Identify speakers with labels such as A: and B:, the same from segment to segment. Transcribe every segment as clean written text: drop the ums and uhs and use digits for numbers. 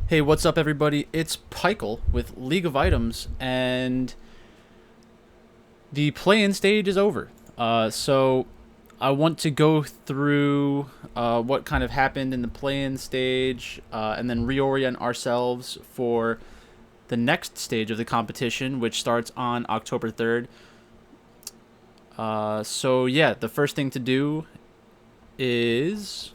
A: Hey, what's up, everybody? It's Pikel with League of Items, and the play-in stage is over. So I want to go through what kind of happened in the play-in stage, and then reorient ourselves for the next stage of the competition, which starts on October 3rd. So yeah, the first thing to do is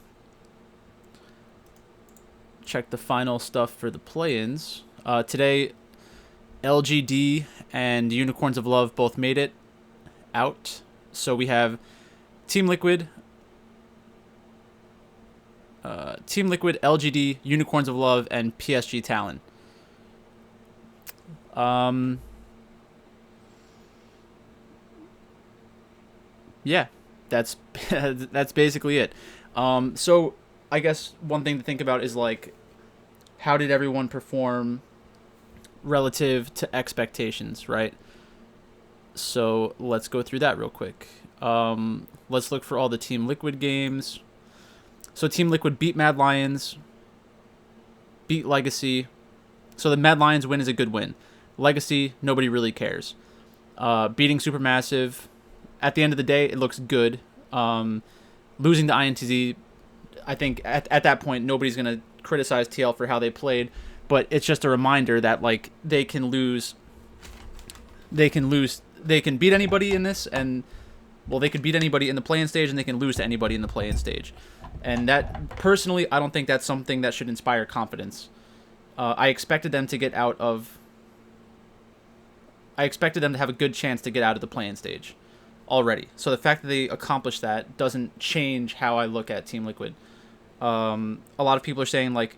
A: check the final stuff for the play-ins. Today, LGD and Unicorns of Love both made it out. So we have Team Liquid, LGD, Unicorns of Love, and PSG Talon. Yeah, that's that's basically it. So I guess one thing to think about is like, how did everyone perform relative to expectations, right? So let's go through that real quick. Let's look for all the Team Liquid games. So Team Liquid beat Mad Lions, beat Legacy. So the Mad Lions win is a good win. Legacy, nobody really cares. Beating Supermassive, at the end of the day, it looks good. Losing to INTZ, I think at that point, nobody's going to criticize TL for how they played, but it's just a reminder that like they can beat anybody in this, and well, they could beat anybody in the play-in stage, and they can lose to anybody in the play-in stage. And that, personally, I don't think that's something that should inspire confidence. I expected them to have a good chance to get out of the play-in stage already. So the fact that they accomplished that doesn't change how I look at Team Liquid. A lot of people are saying like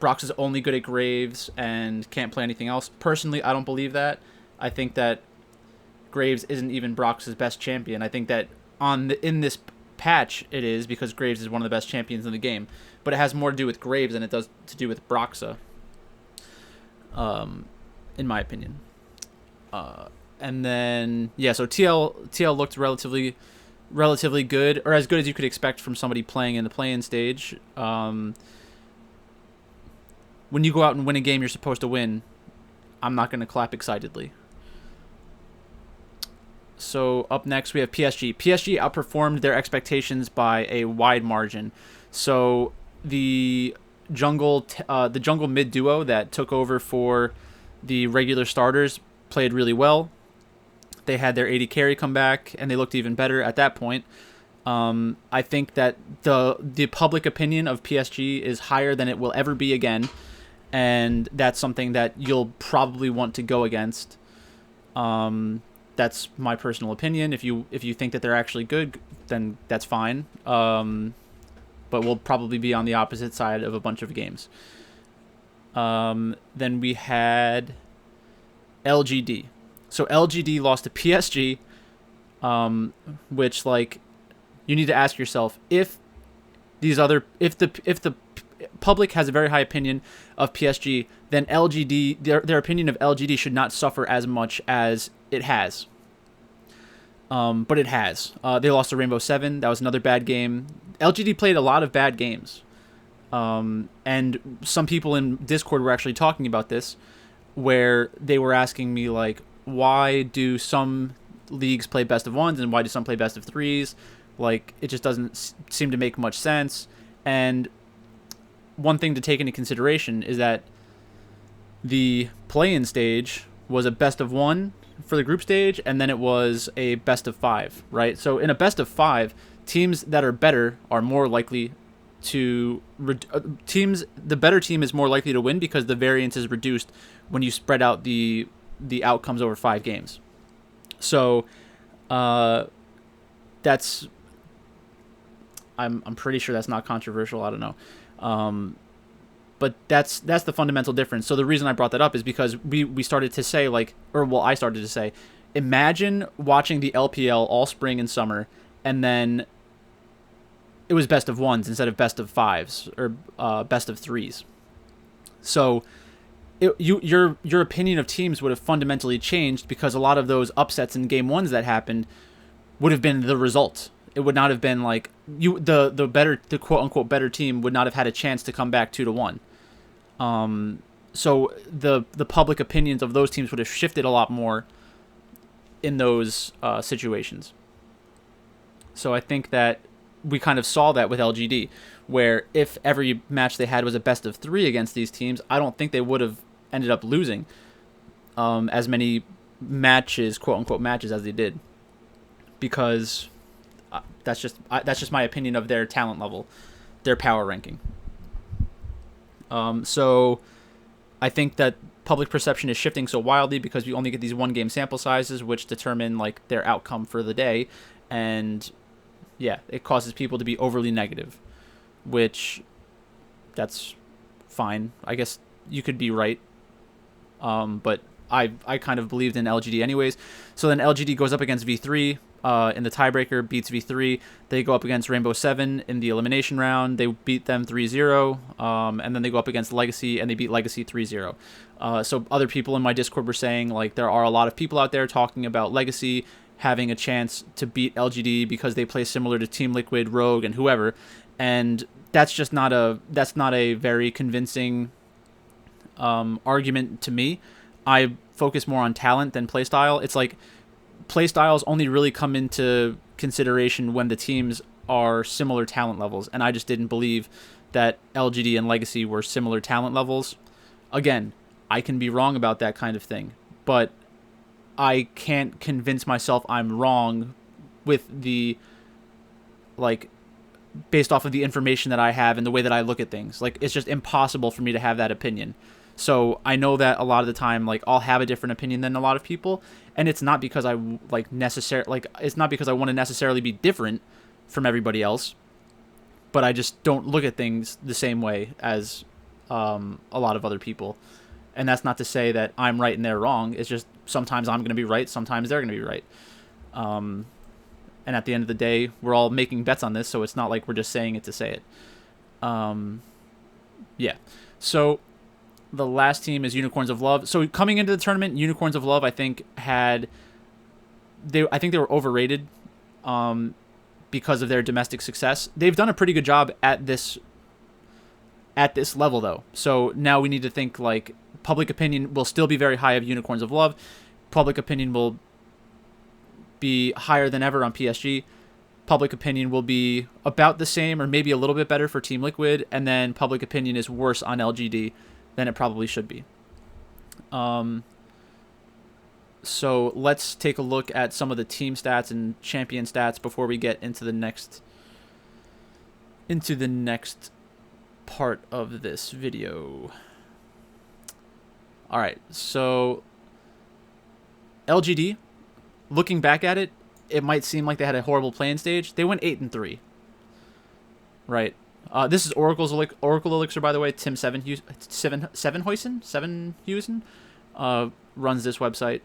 A: Brox is only good at Graves and can't play anything else. Personally, I don't believe that. I think that Graves isn't even Brox's best champion. I think that in this patch it is, because Graves is one of the best champions in the game. But it has more to do with Graves than it does to do with Broxa, in my opinion. And then yeah, so TL looked relatively good, or as good as you could expect from somebody playing in the play-in stage. When you go out and win a game you're supposed to win, I'm not going to clap excitedly. So up next we have PSG. PSG outperformed their expectations by a wide margin. So the jungle mid duo that took over for the regular starters played really well. They had their AD carry come back, and they looked even better at that point. I think that the public opinion of PSG is higher than it will ever be again, and that's something that you'll probably want to go against. That's my personal opinion. If you think that they're actually good, then that's fine. But we'll probably be on the opposite side of a bunch of games. Then we had LGD. So LGD lost to PSG, which like you need to ask yourself, if the public has a very high opinion of PSG, then LGD their opinion of LGD should not suffer as much as it has. But it has. They lost to Rainbow Seven. That was another bad game. LGD played a lot of bad games, and some people in Discord were actually talking about this, where they were asking me like, why do some leagues play best of ones and why do some play best of threes? Like, it just doesn't seem to make much sense. And one thing to take into consideration is that the play-in stage was a best of one for the group stage, and then it was a best of five, right? So in a best of five, teams that are better are more likely to the better team is more likely to win, because the variance is reduced when you spread out the outcomes over 5 games. So that's I'm pretty sure that's not controversial. I don't know. But that's the fundamental difference. So the reason I brought that up is because we started to say like, or well, I started to say, imagine watching the LPL all spring and summer, and then it was best of ones instead of best of fives or best of threes. So your opinion of teams would have fundamentally changed, because a lot of those upsets in game ones that happened would have been the result. It would not have been like the quote unquote better team would not have had a chance to come back 2-1. So the public opinions of those teams would have shifted a lot more in those situations. So I think that we kind of saw that with LGD, where if every match they had was a best of 3 against these teams, I don't think they would have ended up losing as many matches, quote unquote matches, as they did, because that's just my opinion of their talent level, their power ranking. So I think that public perception is shifting so wildly because we only get these 1 game sample sizes, which determine like their outcome for the day, and yeah, it causes people to be overly negative, which that's fine. I guess you could be right, but I kind of believed in LGD anyways. So then LGD goes up against V3 in the tiebreaker, beats V3. They go up against Rainbow 7 in the elimination round. They beat them 3-0. And then they go up against Legacy, and they beat Legacy 3-0. So other people in my Discord were saying, like, there are a lot of people out there talking about Legacy having a chance to beat LGD because they play similar to Team Liquid, Rogue, and whoever. And that's just not a very convincing argument to me. I focus more on talent than playstyle. It's like playstyles only really come into consideration when the teams are similar talent levels, and I just didn't believe that LGD and Legacy were similar talent levels. Again, I can be wrong about that kind of thing, but I can't convince myself I'm wrong with the, like, based off of the information that I have and the way that I look at things. Like, it's just impossible for me to have that opinion. So I know that a lot of the time, like, I'll have a different opinion than a lot of people, and it's not because it's not because I want to necessarily be different from everybody else, but I just don't look at things the same way as a lot of other people. And that's not to say that I'm right and they're wrong. It's just sometimes I'm going to be right, sometimes they're going to be right. And at the end of the day, we're all making bets on this, so it's not like we're just saying it to say it. Yeah. So the last team is Unicorns of Love. So coming into the tournament, Unicorns of Love, I think they were overrated because of their domestic success. They've done a pretty good job at this level, though. So now we need to think, like, public opinion will still be very high of Unicorns of Love. Public opinion will be higher than ever on PSG. Public opinion will be about the same or maybe a little bit better for Team Liquid, and then public opinion is worse on LGD than it probably should be. So let's take a look at some of the team stats and champion stats before we get into the next part of this video. All right, so LGD, looking back at it, it might seem like they had a horrible playing stage. They went 8-3. Right. This is Oracle Elixir, by the way. Tim Sevenhuisen runs this website.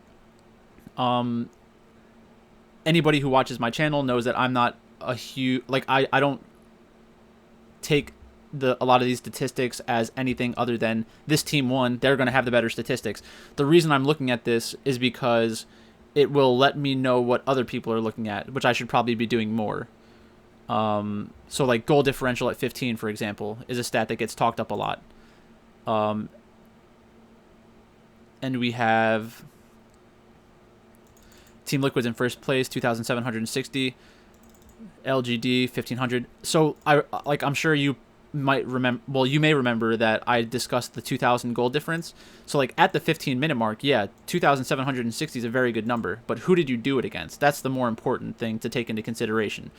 A: Anybody who watches my channel knows that I'm not a huge, like, I don't take a lot of these statistics as anything other than this team won, they're going to have the better statistics. The reason I'm looking at this is because it will let me know what other people are looking at, which I should probably be doing more. So like goal differential at 15, for example, is a stat that gets talked up a lot. And we have Team Liquid's in first place, 2,760. LGD 1,500. So I'm sure you might remember. Well, you may remember that I discussed the 2,000 goal difference. So like at the 15-minute mark, yeah, 2,760 is a very good number. But who did you do it against? That's the more important thing to take into consideration.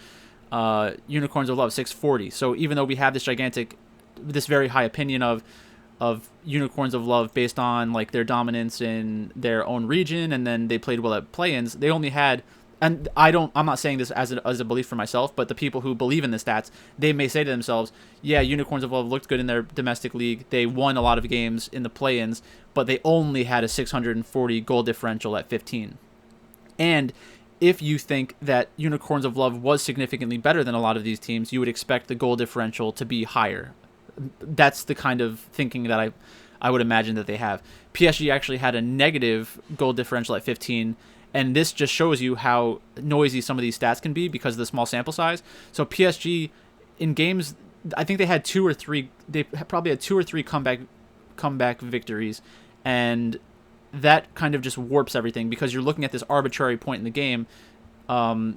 A: Unicorns of Love 640. So even though we have this very high opinion of Unicorns of Love based on like their dominance in their own region, and then they played well at play-ins, they only had. And I'm not saying this as a belief for myself, but the people who believe in the stats, they may say to themselves, yeah, Unicorns of Love looked good in their domestic league. They won a lot of games in the play-ins, but they only had a 640 goal differential at 15. And if you think that Unicorns of Love was significantly better than a lot of these teams, you would expect the goal differential to be higher. That's the kind of thinking that I would imagine that they have. PSG actually had a negative goal differential at 15, and this just shows you how noisy some of these stats can be because of the small sample size. So PSG, in games, I think they had 2 or 3. They probably had 2 or 3 comeback comeback victories, and that kind of just warps everything because you're looking at this arbitrary point in the game to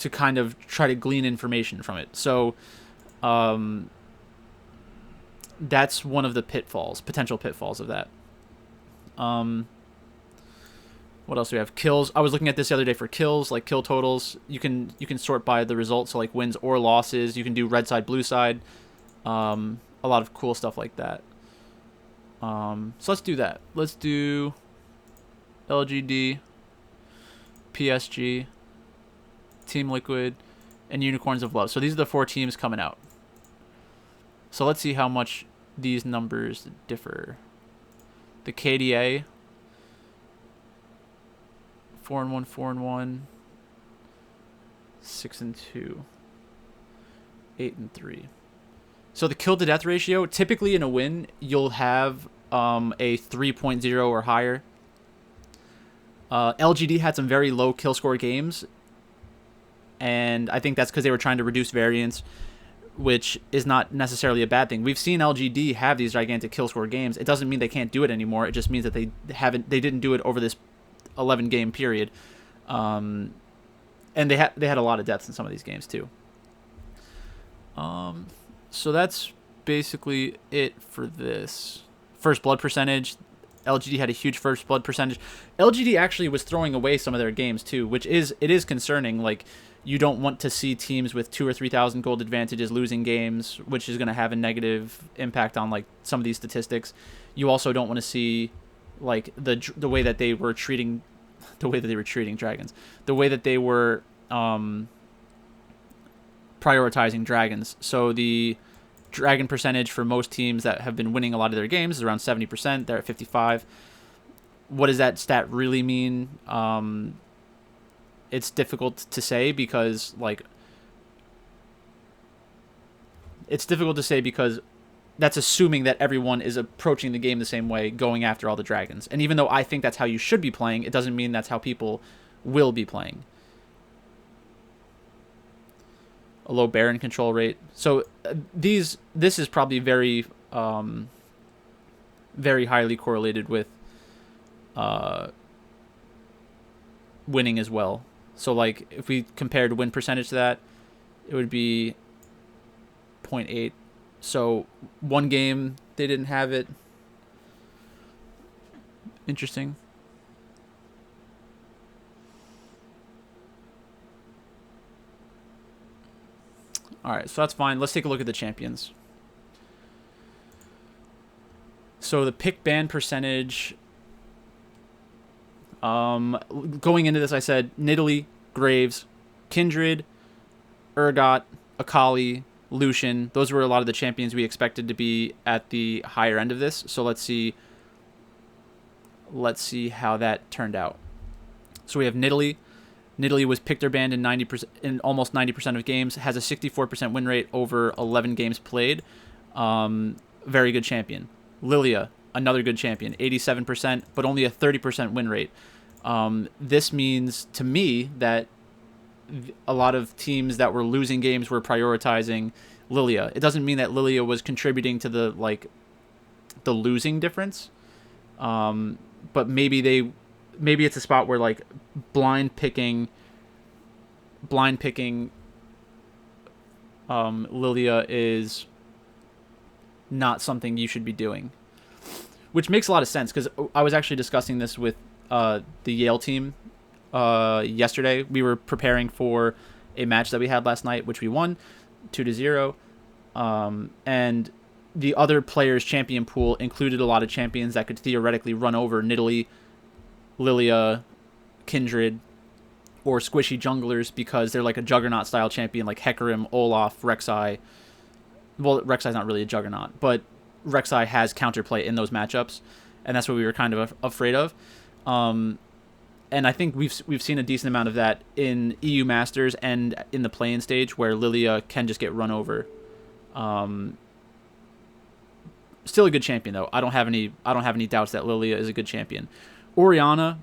A: kind of try to glean information from it. So that's one of the potential pitfalls of that. What else do we have? Kills. I was looking at this the other day for kills, like kill totals. You can sort by the results, so like wins or losses. You can do red side, blue side. A lot of cool stuff like that. So let's do that. Let's do LGD, PSG, Team Liquid, and Unicorns of Love. So these are the 4 teams coming out. So let's see how much these numbers differ. The KDA, 4-1, 4-1, 6-2, 8-3. So the kill to death ratio, typically in a win, you'll have a 3.0 or higher. LGD had some very low kill score games, and I think that's because they were trying to reduce variance, which is not necessarily a bad thing. We've seen LGD have these gigantic kill score games. It doesn't mean they can't do it anymore. It just means that they didn't do it over this 11 game period, and they had a lot of deaths in some of these games too. So that's basically it for this. First blood percentage, LGD had a huge first blood percentage. LGD actually was throwing away some of their games too, which is concerning. Like, you don't want to see teams with 2,000 or 3,000 gold advantages losing games, which is going to have a negative impact on like some of these statistics. You also don't want to see like the way that they were treating dragons, the way that they were prioritizing dragons. So the dragon percentage for most teams that have been winning a lot of their games is around 70%. They're at 55. What does that stat really mean? It's difficult to say because that's assuming that everyone is approaching the game the same way, going after all the dragons. And even though I think that's how you should be playing, it doesn't mean that's how people will be playing. A low Baron control rate. So this is probably very, very highly correlated with winning as well. So like if we compared win percentage to that, it would be 0.8. So one game they didn't have it. Interesting. All right, so that's fine. Let's take a look at the champions. So the pick ban percentage. Going into this, I said Nidalee, Graves, Kindred, Urgot, Akali, Lucian. Those were a lot of the champions we expected to be at the higher end of this. So let's see how that turned out. So we have Nidalee. Nidalee was picked or banned in almost 90% of games. Has a 64% win rate over 11 games played. Very good champion. Lilia, another good champion, 87%, but only a 30% win rate. This means to me that a lot of teams that were losing games were prioritizing Lilia. It doesn't mean that Lilia was contributing to the losing difference, but maybe it's a spot where like blind picking Lilia is not something you should be doing, which makes a lot of sense because I was actually discussing this with the Yale team yesterday. We were preparing for a match that we had last night, which we won 2-0, and the other players' champion pool included a lot of champions that could theoretically run over Nidalee, Lilia, Kindred, or squishy junglers because they're like a juggernaut style champion like Hecarim, Olaf, Rek'Sai. Well, Rek'Sai's not really a juggernaut, but Rek'Sai has counterplay in those matchups, and that's what we were kind of afraid of. And I think we've seen a decent amount of that in EU Masters and in the play-in stage where Lilia can just get run over. Still a good champion though. I don't have any doubts that Lilia is a good champion. Orianna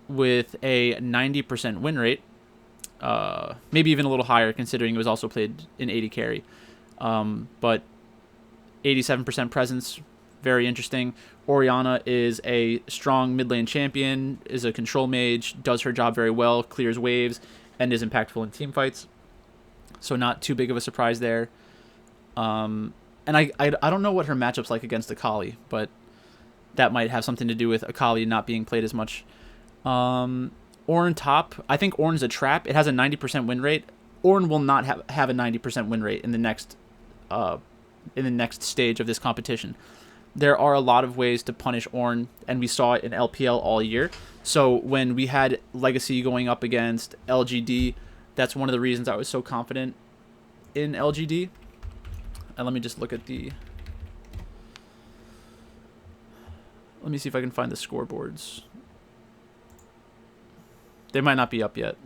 A: with a 90% win rate, maybe even a little higher considering it was also played in 80 carry. But 87% presence, very interesting. Orianna is a strong mid lane champion, is a control mage, does her job very well, clears waves, and is impactful in team fights. So not too big of a surprise there. And I don't know what her matchup's like against Akali, but that might have something to do with Akali not being played as much. Ornn top. I think Ornn's a trap. It has a 90% win rate. Ornn will not have a 90% win rate in the next stage of this competition. There are a lot of ways to punish Ornn, and we saw it in LPL all year. So when we had Legacy going up against LGD, that's one of the reasons I was so confident in LGD. And let me just look at the... Let me see if I can find the scoreboards. They might not be up yet.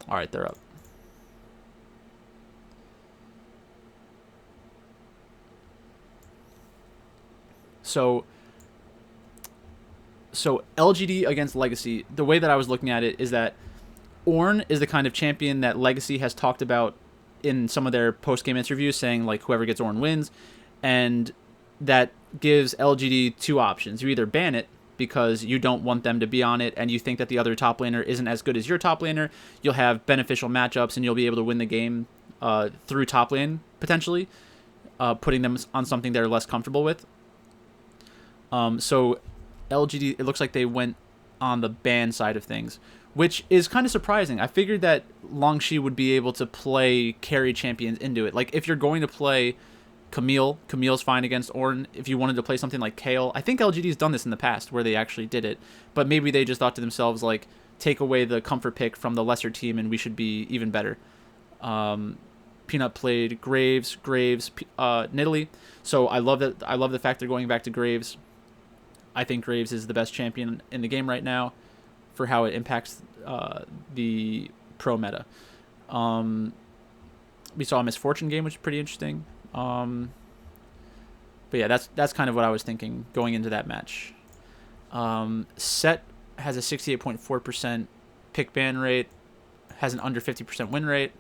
A: All right, they're up. So LGD against Legacy, the way that I was looking at it is that Ornn is the kind of champion that Legacy has talked about in some of their post-game interviews, saying like whoever gets Ornn wins, and that gives LGD two options. You either ban it because you don't want them to be on it and you think that the other top laner isn't as good as your top laner. You'll have beneficial matchups and you'll be able to win the game through top lane, potentially, putting them on something they're less comfortable with. So LGD, it looks like they went on the ban side of things, which is kind of surprising. I figured that Longshi would be able to play carry champions into it. Like, if you're going to play Camille's fine against Ornn. If you wanted to play something like Kayle, I think LGD's done this in the past where they actually did it, but maybe they just thought to themselves, like, take away the comfort pick from the lesser team and we should be even better. Peanut played Graves, Nidalee. So I love that. I love the fact they're going back to Graves. I think Graves is the best champion in the game right now for how it impacts the pro meta. We saw a Misfortune game, which is pretty interesting. But yeah, that's kind of what I was thinking going into that match. Set has a 68.4% pick ban rate, has an under 50% win rate.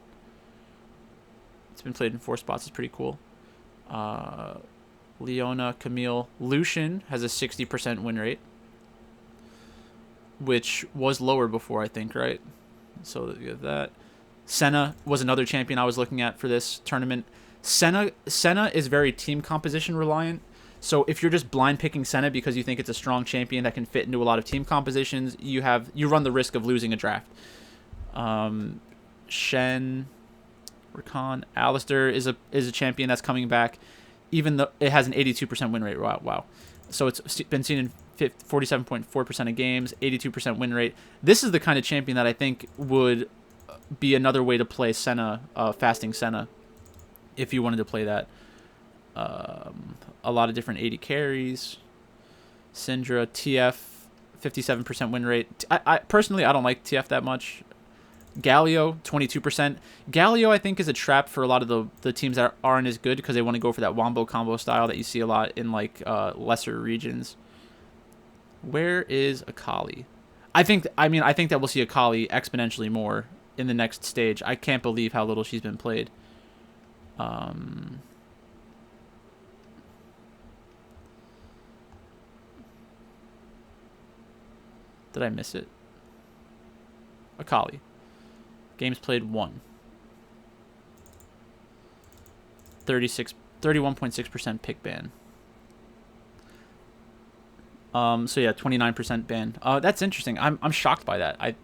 A: It's been played in 4 spots. It's pretty cool. Leona, Camille, Lucian has a 60% win rate, which was lower before, I think, right? So you have that. Senna was another champion I was looking at for this tournament. Senna is very team composition reliant. So if you're just blind picking Senna because you think it's a strong champion that can fit into a lot of team compositions, you run the risk of losing a draft. Shen, Rakan, Alistair is a champion that's coming back, even though it has an 82% win rate. Wow. So it's been seen in 47.4% of games, 82% win rate. This is the kind of champion that I think would be another way to play Senna, fasting Senna, if you wanted to play that. A lot of different 80 carries. Syndra, TF, 57% win rate. I personally, I don't like TF that much. Galio, 22%. Galio, I think, is a trap for a lot of the teams that aren't as good because they want to go for that wombo combo style that you see a lot in like lesser regions. Where is Akali? I think that we'll see Akali exponentially more in the next stage. I can't believe how little she's been played. Did I miss it? Akali. Games played 1. 31.6% pick ban. So yeah, 29% ban. That's interesting. I'm shocked by that.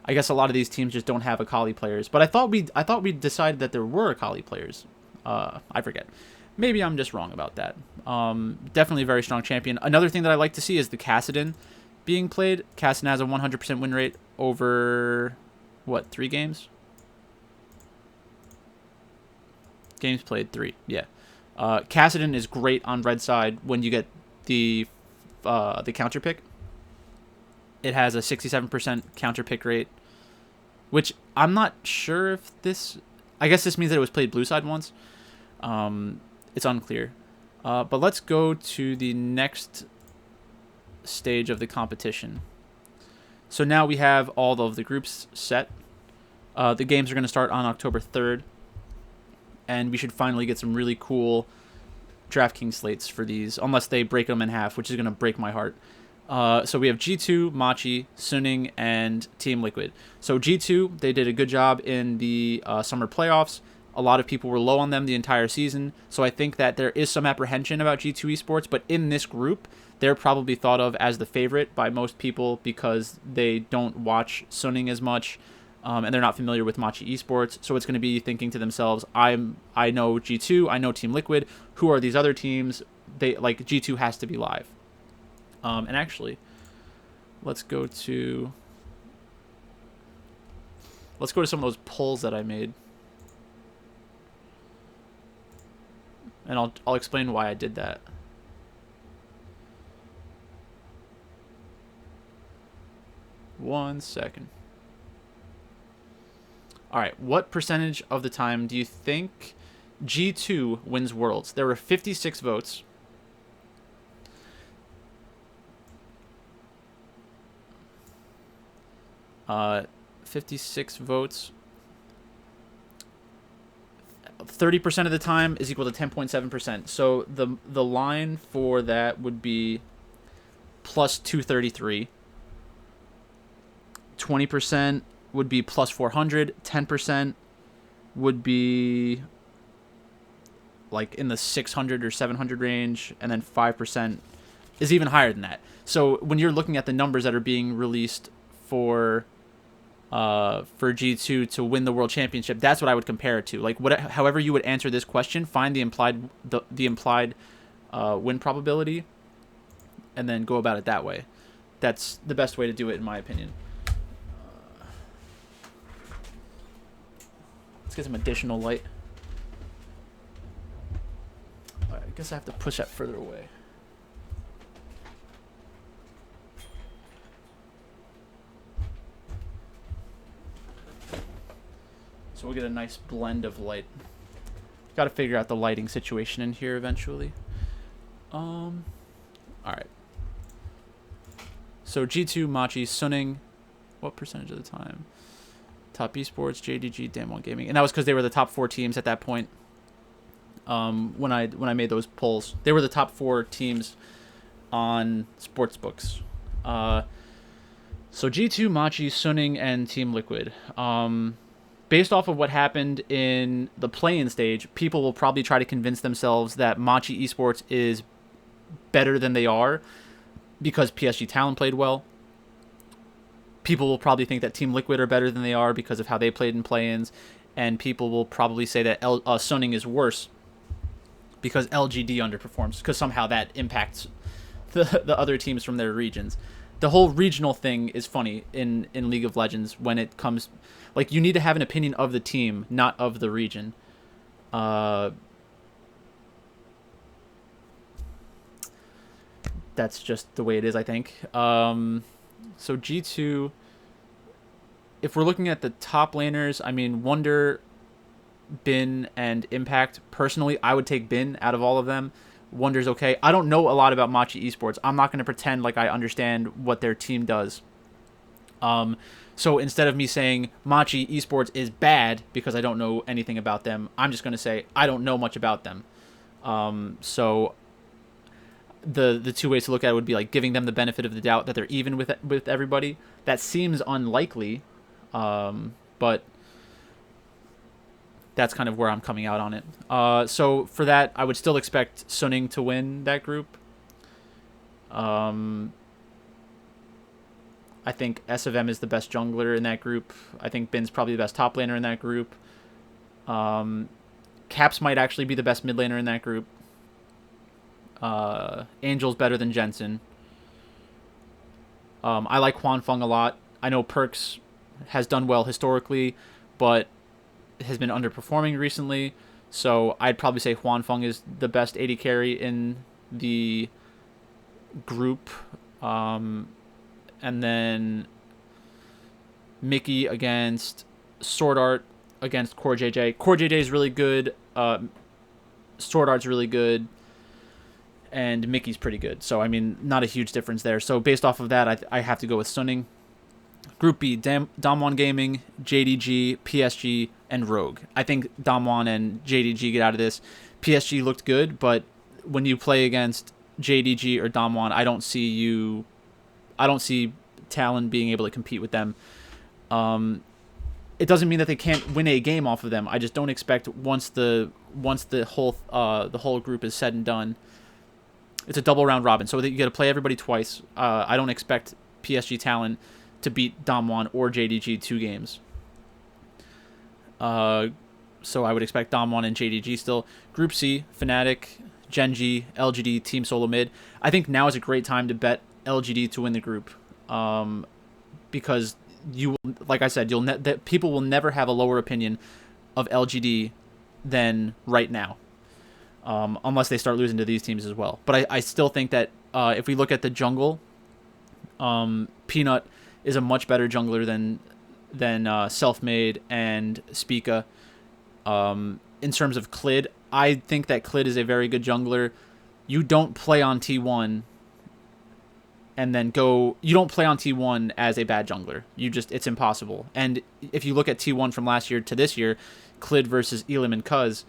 A: I guess a lot of these teams just don't have Akali players, but I thought we decided that there were Akali players. I forget. Maybe I'm just wrong about that. Definitely a very strong champion. Another thing that I like to see is the Kassadin being played. Kassadin has a 100% win rate over 3 games? Games played 3. Yeah. Kassadin is great on red side when you get the counter pick. It has a 67% counter pick rate, which I'm not sure if this... I guess this means that it was played blue side once. It's unclear. But let's go to the next stage of the competition. So now we have all of the groups set. The games are going to start on October 3rd, and we should finally get some really cool DraftKings slates for these, unless they break them in half, which is going to break my heart. So we have G2, Machi, Suning, and Team Liquid. So G2, they did a good job in the summer playoffs. A lot of people were low on them the entire season, so I think that there is some apprehension about G2 Esports, but in this group, they're probably thought of as the favorite by most people because they don't watch Suning as much, and they're not familiar with Machi Esports, so it's going to be thinking to themselves, I know G2, I know Team Liquid, who are these other teams? G2 has to be live. And actually, let's go to some of those polls that I made. And I'll explain why I did that. One second. All right, what percentage of the time do you think G2 wins Worlds? There were 56 votes. 56 votes. 30% of the time is equal to 10.7%. So the line for that would be plus 233. 20% would be plus 400. 10% would be like in the 600 or 700 range, and then 5% is even higher than that. So when you're looking at the numbers that are being released for G2 to win the world championship, that's what I would compare it to. Like however you would answer this question, find the implied win probability, and then go about it that way. That's the best way to do it, in my opinion. Let's get some additional light. I guess I have to push that further away. So we'll get a nice blend of light. Got to figure out the lighting situation in here eventually. All right. So G2, Machi, Suning. What percentage of the time? Top Esports, JDG, Damwon Gaming, and that was because they were the top 4 teams at that point. When I made those polls, they were the top 4 teams on sportsbooks. So G2, Machi, Suning, and Team Liquid. Based off of what happened in the play-in stage, people will probably try to convince themselves that Machi Esports is better than they are because PSG Talon played well. People will probably think that Team Liquid are better than they are because of how they played in play-ins, and people will probably say that Suning is worse because LGD underperforms, because somehow that impacts the other teams from their regions. The whole regional thing is funny in League of Legends when it comes... Like, you need to have an opinion of the team, not of the region. That's just the way it is, I think. So G2, if we're looking at the top laners, I mean, Wonder, Bin, and Impact. Personally, I would take Bin out of all of them. Wonder's okay. I don't know a lot about Machi Esports. I'm not going to pretend like I understand what their team does. So instead of me saying Machi Esports is bad because I don't know anything about them, I'm just going to say I don't know much about them. So the two ways to look at it would be like giving them the benefit of the doubt that they're even with everybody. That seems unlikely, but that's kind of where I'm coming out on it. So for that, I would still expect Suning to win that group. I think S of M is the best jungler in that group. I think Bin's probably the best top laner in that group. Caps might actually be the best mid laner in that group. Angel's better than Jensen. I like Huanfeng a lot. I know Perks has done well historically, but has been underperforming recently. So I'd probably say Huanfeng is the best AD carry in the group. And then Mickey against Sword Art against Core JJ. Core JJ is really good. Sword Art's really good. And Mickey's pretty good. So, I mean, not a huge difference there. So, based off of that, I have to go with Suning. Group B, Damwon Gaming, JDG, PSG, and Rogue. I think Damwon and JDG get out of this. PSG looked good, but when you play against JDG or Damwon, I don't see Talon being able to compete with them. It doesn't mean that they can't win a game off of them. I just don't expect once the whole group is said and done. It's a double round robin, so you got to play everybody twice. I don't expect PSG Talon to beat Damwon or JDG 2 games. So I would expect Damwon and JDG still. Group C, Fnatic, Genji, LGD, Team Solo Mid. I think now is a great time to bet LGD to win the group, because like I said, people will never have a lower opinion of LGD than right now, unless they start losing to these teams as well. But I still think that if we look at the jungle, Peanut is a much better jungler than Self-Made and Spica. In terms of Clid, I think that Clid is a very good jungler. You don't play on T1 and then you don't play on T1 as a bad jungler. It's impossible. And if you look at T1 from last year to this year, Clid versus Elim and Cuz,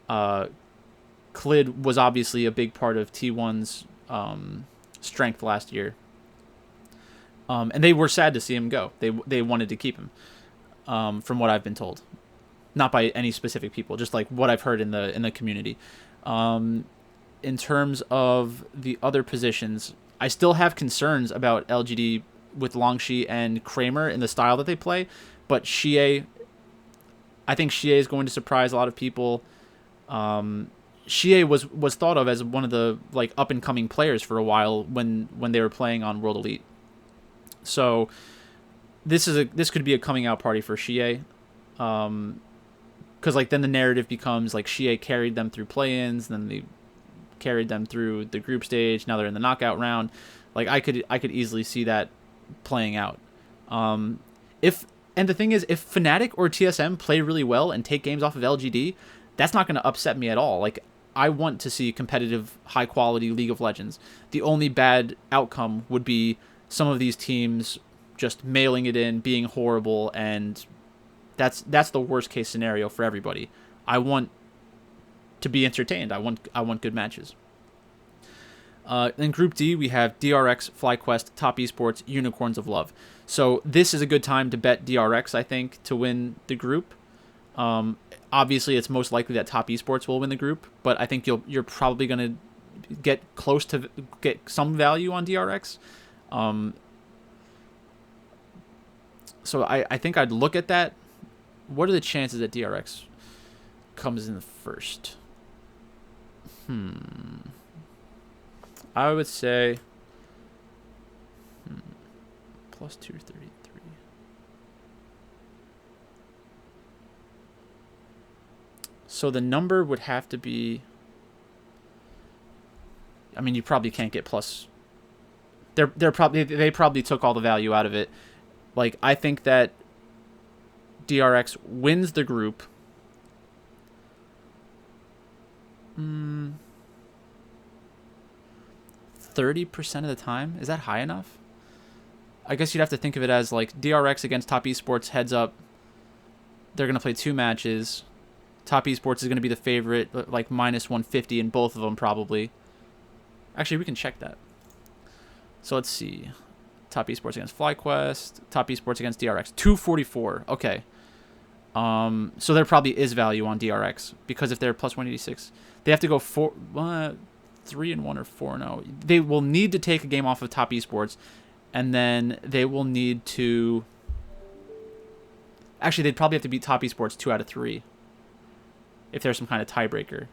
A: Clid was obviously a big part of T1's strength last year. And they were sad to see him go. They wanted to keep him, from what I've been told. Not by any specific people, just like what I've heard in the community. In terms of the other positions, I still have concerns about LGD with Longshi and Kramer in the style that they play, but I think Xie is going to surprise a lot of people. Xie was thought of as one of the like up and coming players for a while when they were playing on World Elite. So this could be a coming out party for Xie. Because like then the narrative becomes like Xie carried them through play-ins, then they carried them through the group stage. Now they're in the knockout round. Like I could easily see that playing out. And the thing is, if Fnatic or TSM play really well and take games off of LGD, that's not going to upset me at all. Like I want to see competitive, high quality League of Legends. The only bad outcome would be some of these teams just mailing it in, being horrible, and that's the worst case scenario for everybody. I want to be entertained. I want good matches. In Group D, we have DRX, FlyQuest, Top Esports, Unicorns of Love. So this is a good time to bet DRX, I think, to win the group. Obviously, it's most likely that Top Esports will win the group, but I think you're probably going to get close to get some value on DRX. So I think I'd look at that. What are the chances that DRX comes in first? I would say plus 233. So the number would have to be, I mean, you probably can't get plus. They probably took all the value out of it. Like I think that DRX wins the group. 30% of the time? Is that high enough? I guess you'd have to think of it as like DRX against Top Esports heads up. They're going to play 2 matches. Top Esports is going to be the favorite, like minus 150 in both of them probably. Actually, we can check that. So let's see. Top Esports against FlyQuest. Top Esports against DRX. 244. Okay. So there probably is value on DRX because if they're plus 186, they have to go 3-1 or 4-0. They will need to take a game off of Top Esports, and then they will need to. Actually, they'd probably have to beat Top Esports 2 out of 3 if there's some kind of tiebreaker,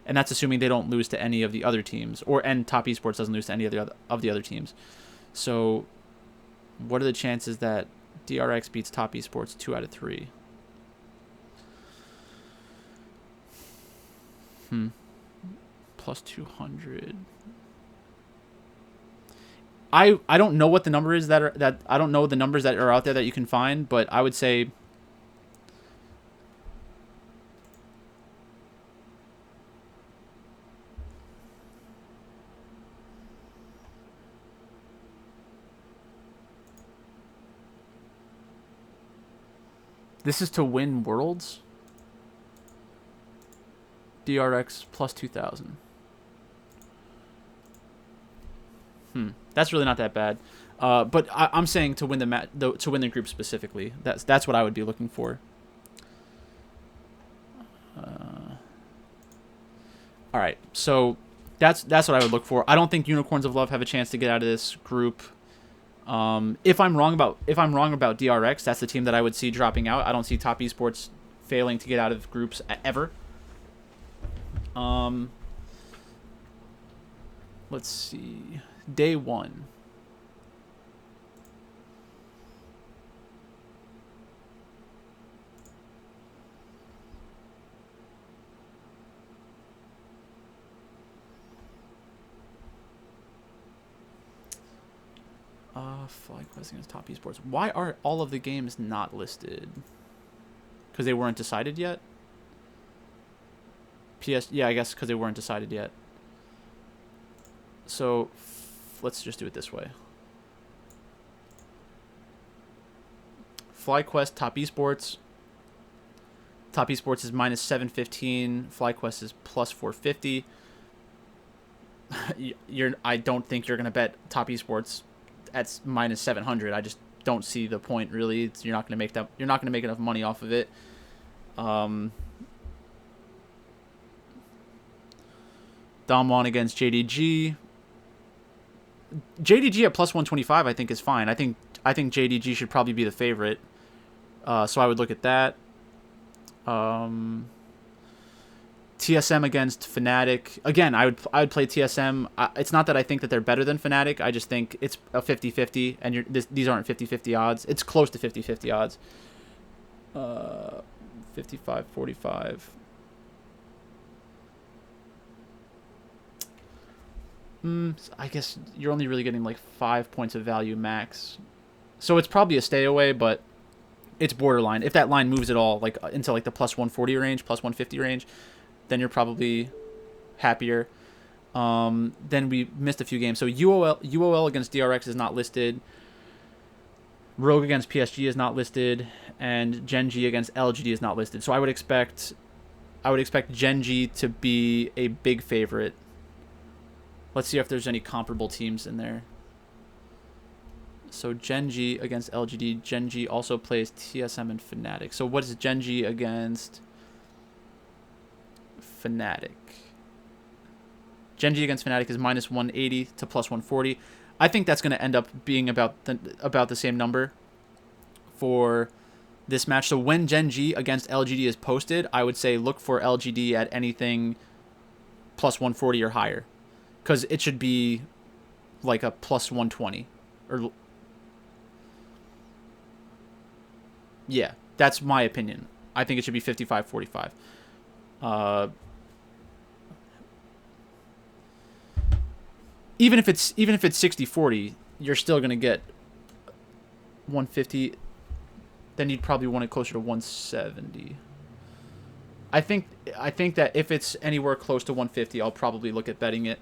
A: and that's assuming they don't lose to any of the other teams, and Top Esports doesn't lose to any of the other teams. So, what are the chances that DRX beats Top Esports 2 out of 3? Plus 200. I don't know what the number is that I don't know the numbers that are out there that you can find, but I would say This is to win Worlds. DRX plus 2,000. That's really not that bad. But I'm saying to win to win the group specifically. That's what I would be looking for. All right, so that's what I would look for. I don't think Unicorns of Love have a chance to get out of this group. If I'm wrong about DRX, that's the team that I would see dropping out. I don't see Top Esports failing to get out of groups ever. Let's see. Day 1. FlyQuest against Top Esports. Why are all of the games not listed? Because they weren't decided yet? Yeah, I guess because they weren't decided yet. So, let's just do it this way. FlyQuest, Top Esports. Top Esports is minus 715. FlyQuest is plus 450. I don't think you're gonna bet Top Esports at minus 700. I just don't see the point really. You're not gonna make that. You're not gonna make enough money off of it. Damwon against JDG. JDG at plus 125 I think is fine. I think JDG should probably be the favorite. So I would look at that. TSM against Fnatic. Again, I would play TSM. It's not that I think that they're better than Fnatic. I just think it's a 50-50, and these aren't 50-50 odds. It's close to 50-50 odds. 55-45. I guess you're only really getting like 5 points of value max. So it's probably a stay away, but it's borderline. If that line moves at all, like into like the plus 140 range, plus 150 range, then you're probably happier. Then we missed a few games. So UOL against DRX is not listed. Rogue against PSG is not listed, and Genji against LGD is not listed. So I would expect Genji to be a big favorite. Let's see if there's any comparable teams in there. So Genji against LGD. Genji also plays TSM and Fnatic. So what is Genji against Fnatic? Genji against Fnatic is minus 180 to plus 140. I think that's going to end up being about the same number for this match. So when Genji against LGD is posted, I would say look for LGD at anything plus 140 or higher, because it should be like a plus 120 or yeah, that's my opinion. I think it should be 55-45. Even if it's 60-40, you're still going to get 150. Then you'd probably want it closer to 170. I think that if it's anywhere close to 150, I'll probably look at betting it.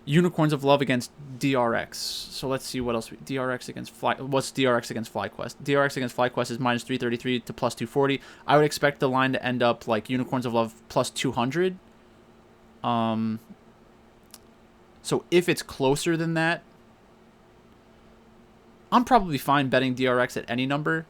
A: Unicorns of Love against DRX. So let's see what else. DRX against what's DRX against FlyQuest? DRX against FlyQuest is minus 333 to plus 240. I would expect the line to end up like Unicorns of Love plus 200. So if it's closer than that, I'm probably fine betting DRX at any number.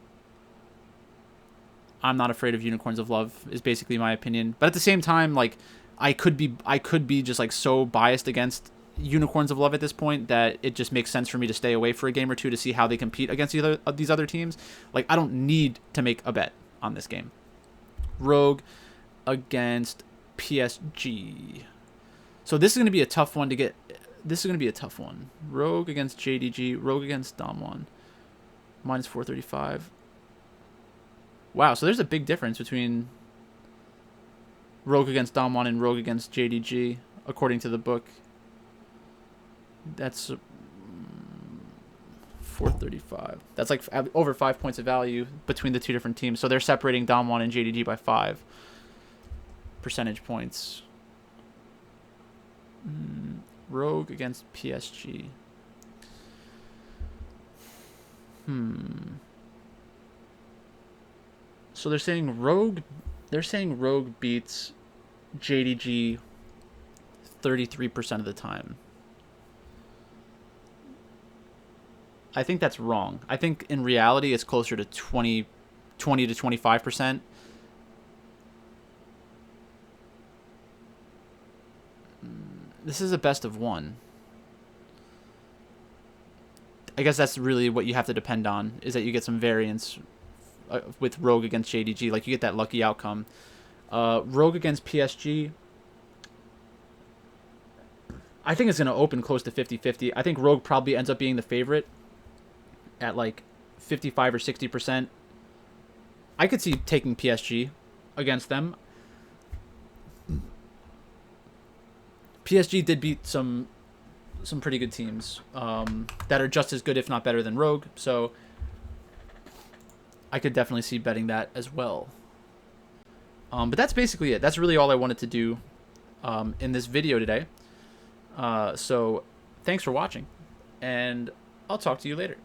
A: I'm not afraid of Unicorns of Love is basically my opinion. But at the same time, like I could be just like so biased against Unicorns of Love at this point that it just makes sense for me to stay away for a game or two to see how they compete against these other teams. Like I don't need to make a bet on this game. Rogue against PSG. So this is going to be a tough one to get. This is going to be a tough one. Rogue against JDG. Rogue against Damwon. Minus 435. Wow, so there's a big difference between Rogue against Damwon and Rogue against JDG, according to the book. That's 435. That's like over 5 points of value between the two different teams. So they're separating Damwon and JDG by 5 percentage points. Rogue against PSG. So they're saying Rogue. They're saying Rogue beats JDG 33% of the time. I think that's wrong. I think in reality it's closer to 20 to 25%. This is a best of one. I guess that's really what you have to depend on, is that you get some variance with Rogue against JDG. Like, you get that lucky outcome. Rogue against PSG, I think it's going to open close to 50-50. I think Rogue probably ends up being the favorite at like 55 or 60%. I could see taking PSG against them. PSG did beat some pretty good teams that are just as good, if not better, than Rogue. So I could definitely see betting that as well. But that's basically it. That's really all I wanted to do in this video today. So thanks for watching, and I'll talk to you later.